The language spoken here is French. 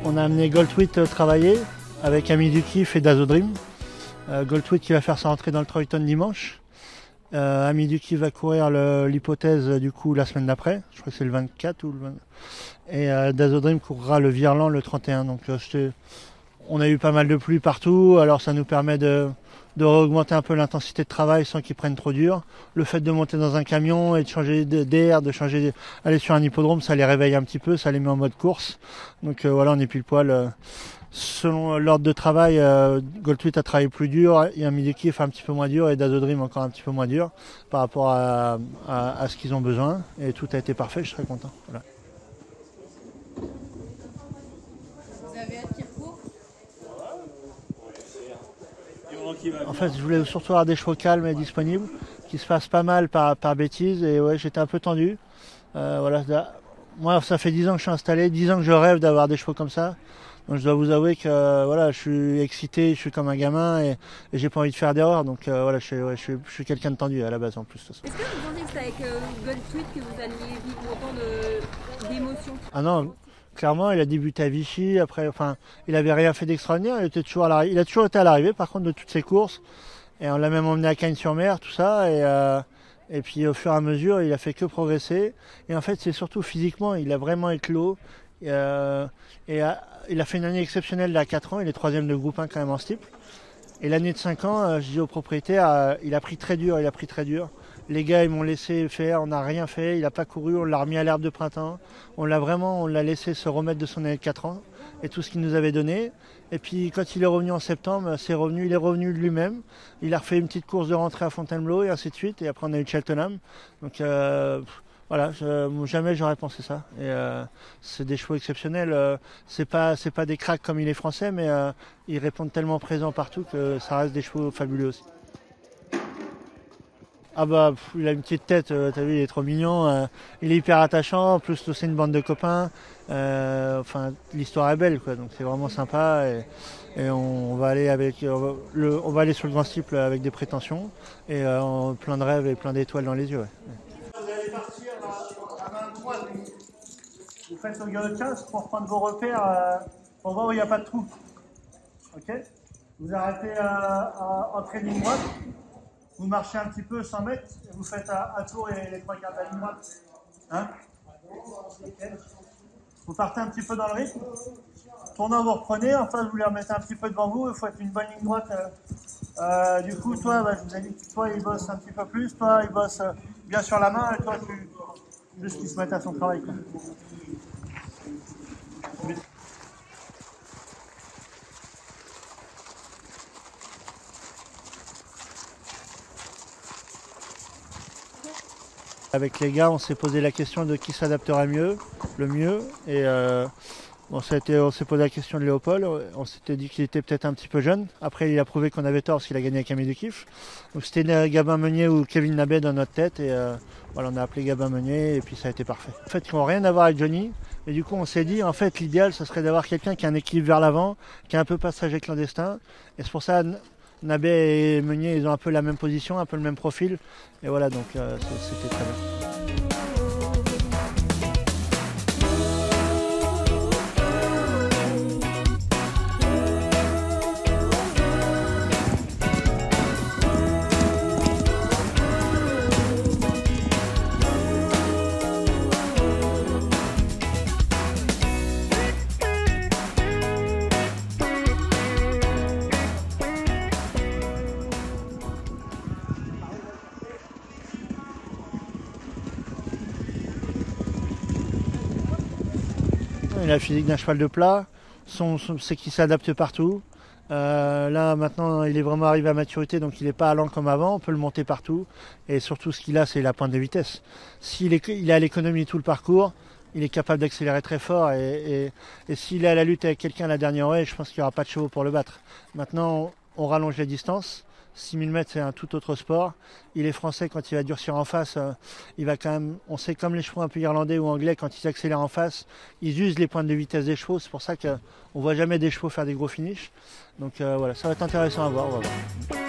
On a amené Goldtweet travailler avec Ami du Kiff et Dazo Dream. Goldtweet qui va faire sa rentrée dans le Troyton dimanche. Ami du Kiff va courir l'hypothèse du coup la semaine d'après. Je crois que c'est le 24 ou le 20. Et Dazo Dream courra le Virland le 31. Donc on a eu pas mal de pluie partout, alors ça nous permet de augmenter un peu l'intensité de travail sans qu'ils prennent trop dur. Le fait de monter dans un camion et de changer d'air, aller sur un hippodrome, ça les réveille un petit peu, ça les met en mode course. Donc voilà, on est pile poil. Selon l'ordre de travail, Goldtweet a travaillé plus dur, et Ami du Kiff un petit peu moins dur et Dazo Dream encore un petit peu moins dur par rapport à ce qu'ils ont besoin. Et tout a été parfait, je serais content. Voilà. Vous avez hâte qu'il recourt ? En fait, je voulais surtout avoir des chevaux calmes et disponibles, qui se passent pas mal par bêtise, et ouais, j'étais un peu tendu. Voilà, moi, ça fait 10 ans que je suis installé, 10 ans que je rêve d'avoir des chevaux comme ça. Donc je dois vous avouer que voilà, je suis excité, je suis comme un gamin et j'ai pas envie de faire d'erreur. Donc voilà, je suis quelqu'un de tendu à la base en plus. Est-ce que vous pensez que c'est avec Goldtweet que vous alliez vivre autant d'émotions ? Ah non, clairement, il a débuté à Vichy. Après, enfin, il avait rien fait d'extraordinaire. Il était toujours à l'arrivée. Il a toujours été à l'arrivée, par contre, de toutes ses courses. Et on l'a même emmené à Cagnes-sur-Mer, tout ça. Et puis au fur et à mesure, il a fait que progresser. Et en fait, c'est surtout physiquement, il a vraiment éclos. Il a fait une année exceptionnelle à 4 ans, il est 3e de groupe 1 quand même en steeple. Et l'année de 5 ans, je dis au propriétaire, il a pris très dur. Les gars, ils m'ont laissé faire, on n'a rien fait, il n'a pas couru, on l'a remis à l'herbe de printemps. On l'a laissé se remettre de son année de 4 ans et tout ce qu'il nous avait donné. Et puis quand il est revenu en septembre, il est revenu de lui-même. Il a refait une petite course de rentrée à Fontainebleau et ainsi de suite. Et après on a eu Cheltenham. Donc voilà, jamais j'aurais pensé ça. Et c'est des chevaux exceptionnels. C'est pas des cracks comme il est français, mais ils répondent tellement présents partout que ça reste des chevaux fabuleux aussi. Ah bah, il a une petite tête, t'as vu, il est trop mignon. Il est hyper attachant, en plus c'est une bande de copains. Enfin, l'histoire est belle, quoi. Donc c'est vraiment sympa. Et on va aller on va aller sur le grand steeple avec des prétentions et plein de rêves et plein d'étoiles dans les yeux. Ouais. Vous allez partir à main droite. Vous faites au galop 15 pour prendre vos repères, pour voir où il n'y a pas de trou. Ok. Vous arrêtez en ligne droite. Vous marchez un petit peu 100 mètres et vous faites un tour et les 3 quarts de la ligne droite. Hein? Okay. Vous partez un petit peu dans le rythme. Tournant, vous reprenez. En face, vous les remettez un petit peu devant vous. Il faut être une bonne ligne droite. Du coup, toi, je vous ai dit que toi, il bosse un petit peu plus. Toi, il bosse bien sur la main. Et toi, juste qu'il se mette à son travail. Quoi. Avec les gars, on s'est posé la question de qui s'adapterait le mieux. Et on s'est posé la question de Léopold. On s'était dit qu'il était peut-être un petit peu jeune. Après, il a prouvé qu'on avait tort parce qu'il a gagné avec Ami du Kiff. Donc c'était Gabin Meunier ou Kevin Nabet dans notre tête. Et voilà, on a appelé Gabin Meunier et puis ça a été parfait. En fait, ils n'ont rien à voir avec Johnny. Et du coup, on s'est dit, en fait, l'idéal, ce serait d'avoir quelqu'un qui a un équilibre vers l'avant, qui a un peu passager clandestin. Et c'est pour ça, Nabet et Meunier, ils ont un peu la même position, un peu le même profil. Et voilà, donc c'était très bien. Il a la physique d'un cheval de plat, c'est qu'il s'adapte partout. Là maintenant il est vraiment arrivé à maturité, donc il n'est pas lent comme avant, on peut le monter partout. Et surtout ce qu'il a, c'est la pointe de vitesse. Il est à l'économie tout le parcours, il est capable d'accélérer très fort. Et s'il est à la lutte avec quelqu'un à la dernière oreille, je pense qu'il n'y aura pas de chevaux pour le battre. Maintenant on rallonge les distances. 6000 mètres, c'est un tout autre sport. Il est français, quand il va durcir en face, il va quand même, on sait comme les chevaux un peu irlandais ou anglais, quand ils accélèrent en face, ils usent les pointes de vitesse des chevaux. C'est pour ça qu'on ne voit jamais des chevaux faire des gros finishes. Donc voilà, ça va être intéressant à voir. On va voir.